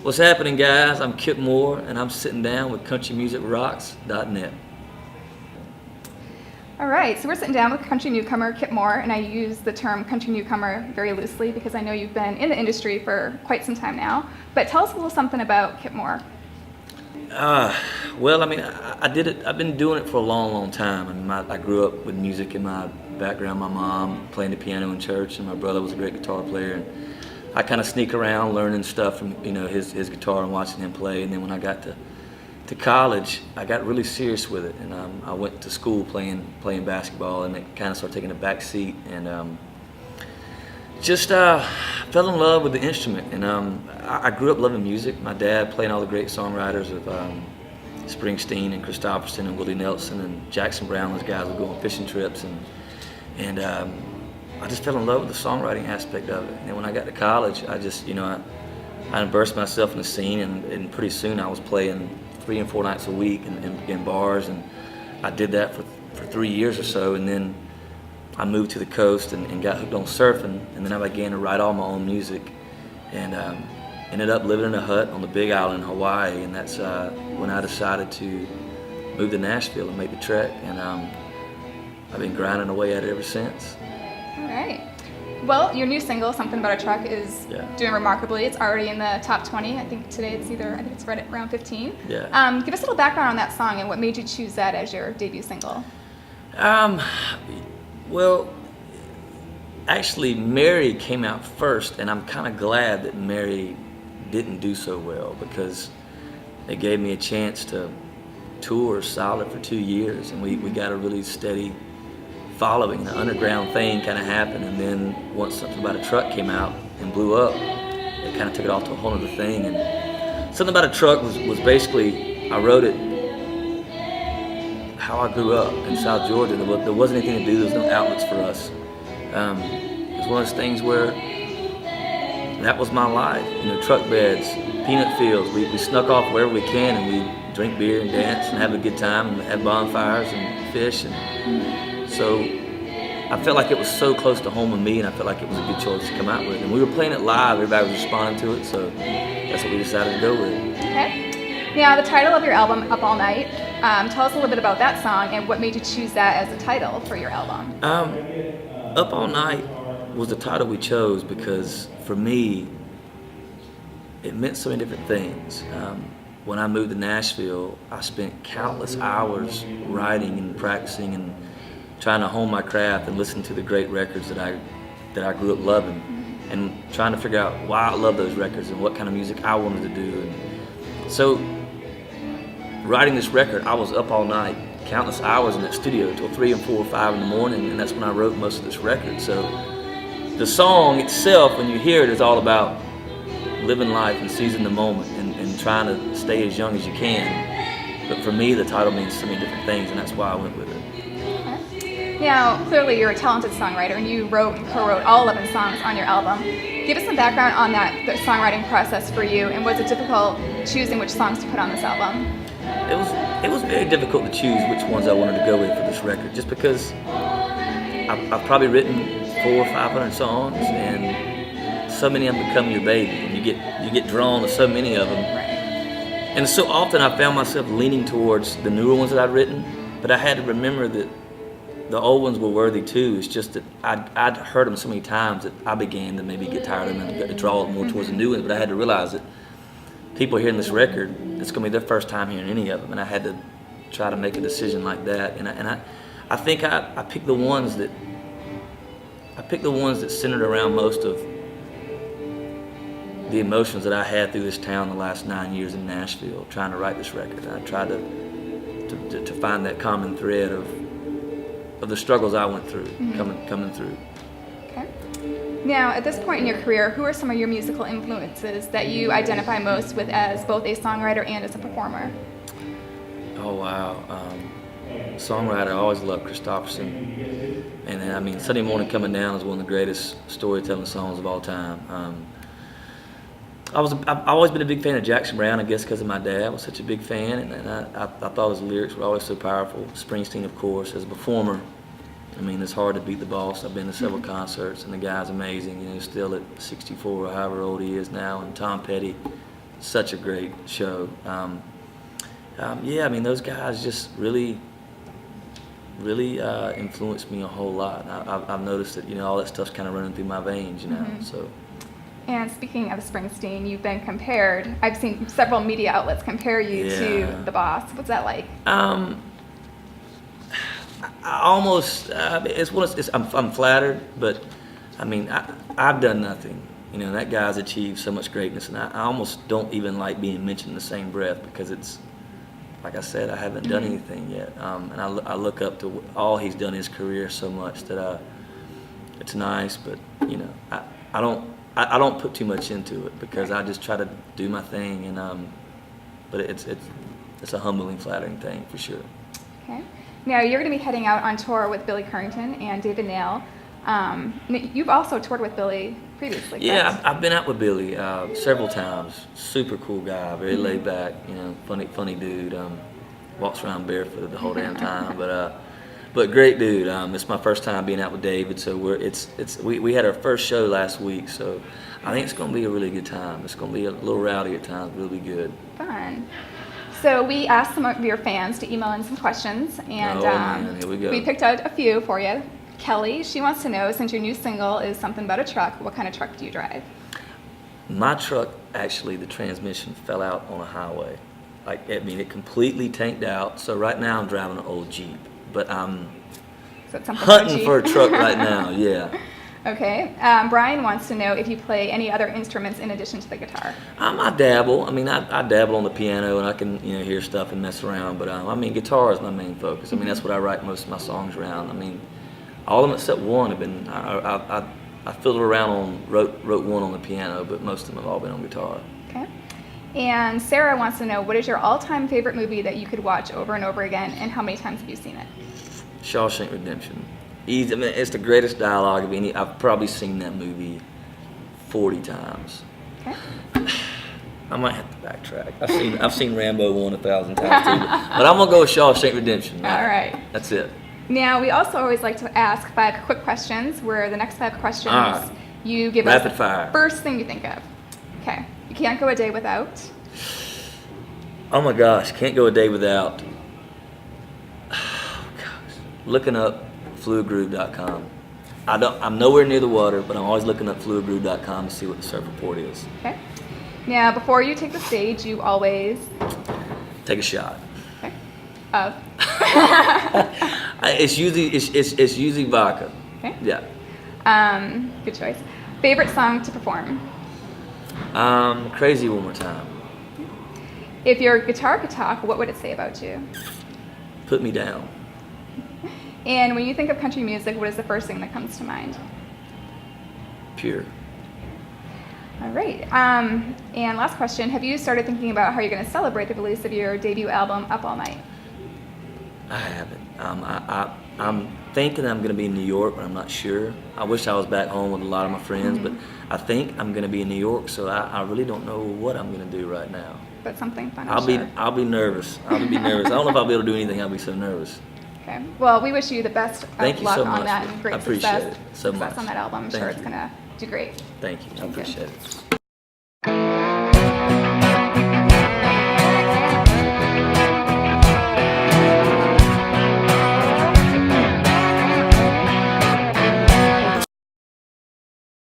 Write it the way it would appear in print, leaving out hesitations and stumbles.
What's happening, guys? I'm Kip Moore, and I'm sitting down with CountryMusicRocks.net. All right, so we're sitting down with country newcomer Kip Moore, and I use the term country newcomer very loosely because I know you've been in the industry for quite some time now. But tell us a little something about Kip Moore. I did it. I've been doing it for a long, long time. I grew up with music in my background. My mom playing the piano in church, and my brother was a great guitar player. And I kind of sneak around learning stuff from his guitar and watching him play. And then when I got to college, I got really serious with it, and I went to school playing basketball, and it kind of started taking a back seat, and just fell in love with the instrument. And I grew up loving music. My dad playing all the great songwriters of Springsteen and Christopherson and Willie Nelson and Jackson Brown. Those guys would go on fishing trips, and I just fell in love with the songwriting aspect of it. And when I got to college, I immersed myself in the scene, and pretty soon I was playing 3 and 4 nights a week in bars, and I did that for 3 years or so, and then I moved to the coast and got hooked on surfing, and then I began to write all my own music, and ended up living in a hut on the Big Island in Hawaii, and that's when I decided to move to Nashville and make the trek, and I've been grinding away at it ever since. All right. Well, your new single, Something About a Truck, is doing remarkably. It's already in the top 20. I think today it's right at around 15. Yeah. Give us a little background on that song and what made you choose that as your debut single. Well, actually, Mary came out first, and I'm kind of glad that Mary didn't do so well, because it gave me a chance to tour solid for 2 years, and we got a really steady following. The underground thing kind of happened, and then once Something About a Truck came out and blew up, it kind of took it off to a whole other thing. And Something About a Truck was basically, I wrote it how I grew up in South Georgia. There wasn't anything to do. There was no outlets for us. It was one of those things where that was my life. Truck beds, peanut fields. We snuck off wherever we can, and we drink beer and dance and have a good time and have bonfires and fish. And so I felt like it was so close to home with me, and I felt like it was a good choice to come out with. And we were playing it live. Everybody was responding to it, so that's what we decided to go with. Okay. Now, the title of your album, Up All Night, tell us a little bit about that song and what made you choose that as the title for your album. Up All Night was the title we chose because, for me, it meant so many different things. When I moved to Nashville, I spent countless hours writing and practicing and trying to hone my craft and listen to the great records that I grew up loving, and trying to figure out why I love those records and what kind of music I wanted to do. And so, writing this record, I was up all night, countless hours in that studio until 3 and 4 or 5 in the morning, and that's when I wrote most of this record. So the song itself, when you hear it, is all about living life and seizing the moment and trying to stay as young as you can. But for me, the title means so many different things, and that's why I went with it. Okay. Now, clearly you're a talented songwriter, and you co-wrote all 11 songs on your album. Give us some background on the songwriting process for you, and was it difficult choosing which songs to put on this album? It was very difficult to choose which ones I wanted to go with for this record, just because I've probably written 400 or 500 songs, and so many of them become your baby, and you get drawn to so many of them. Right. And so often I found myself leaning towards the newer ones that I'd written, but I had to remember that the old ones were worthy too. It's just that I'd heard them so many times that I began to maybe get tired of them and to draw more towards the new ones. But I had to realize that people hearing this record, it's going to be their first time hearing any of them, and I had to try to make a decision like that. And I think I picked the ones that centered around most of the emotions that I had through this town the last 9 years in Nashville, trying to write this record. And I tried to find that common thread of the struggles I went through, coming through. Okay. Now, at this point in your career, who are some of your musical influences that you identify most with as both a songwriter and as a performer? Oh, wow. Songwriter, I always loved Christopherson. And Sunday Morning Coming Down is one of the greatest storytelling songs of all time. I've always been a big fan of Jackson Brown, I guess because of my dad. I was such a big fan, and I thought his lyrics were always so powerful. Springsteen, of course, as a performer, it's hard to beat the boss. I've been to several concerts, and the guy's amazing. Still at 64 or however old he is now. And Tom Petty, such a great show. Yeah, I mean, those guys just really influenced me a whole lot. I've noticed that, you know, all that stuff's kind of running through my veins, you know. So. And speaking of Springsteen, you've been compared. I've seen several media outlets compare you to the boss. What's that like? I almost. I'm flattered, but I mean, I've done nothing. You know, that guy's achieved so much greatness, and I almost don't even like being mentioned in the same breath because it's, like I said, I haven't done anything yet. And I look up to all he's done in his career so much that it's nice, but you know, I don't put too much into it because I just try to do my thing, and but it's a humbling, flattering thing for sure. Okay. Now you're going to be heading out on tour with Billy Currington and David Nail. You've also toured with Billy previously. Yeah, correct? I've been out with Billy several times. Super cool guy, very laid back, you know, funny dude. Walks around barefooted the whole damn time, but great dude. It's my first time being out with David, so we had our first show last week, so I think it's going to be a really good time. It's going to be a little rowdy at times, but it'll be good. Fun. So we asked some of your fans to email in some questions, and man, here we go. We picked out a few for you. Kelly, she wants to know, since your new single is Something About a Truck, what kind of truck do you drive? My truck, actually, the transmission fell out on a highway. Like, I mean, it completely tanked out, so right now I'm driving an old Jeep, but I'm hunting for a truck right now, yeah. Okay. Brian wants to know if you play any other instruments in addition to the guitar. I dabble. I mean, I dabble on the piano, and I can, you know, hear stuff and mess around. But I mean, guitar is my main focus. I mean, that's what I write most of my songs around. I mean, all of them except one have been. I fiddled around wrote one on the piano, but most of them have all been on guitar. Okay. And Sarah wants to know, what is your all-time favorite movie that you could watch over and over again, and how many times have you seen it? Shawshank Redemption. Easy. I mean, it's the greatest dialogue of any. I've probably seen that movie 40 times. Okay. I might have to backtrack. I've seen Rambo 1,000 times too, but I'm gonna go with Shawshank Redemption. All right. That's it. Now we also always like to ask 5 quick questions. Where the next 5 questions you give Rapid us fire. the first thing you think of. Okay. You can't go a day without. Oh my gosh, can't go a day without. Oh gosh, looking up fluidgroove.com. I'm nowhere near the water, but I'm always looking up fluidgroove.com to see what the surf report is. Okay. Now, before you take the stage, you always take a shot. Okay. Of. It's usually vodka. Okay. Yeah. Good choice. Favorite song to perform? Crazy One More Time. If your guitar could talk, what would it say about you? Put me down. And when you think of country music, what is the first thing that comes to mind? Pure. All right. And last question, have you started thinking about how you're going to celebrate the release of your debut album, Up All Night? I haven't. I'm thinking I'm going to be in New York, but I'm not sure. I wish I was back home with a lot of my friends, but I think I'm going to be in New York, so I really don't know what I'm going to do right now. But something fun. I'll be nervous. I don't know if I'll be able to do anything. I'll be so nervous. Okay. Well, we wish you the best of luck on that and great I appreciate success it so much. on that album. I'm sure it's going to do great. Thank you. I appreciate it.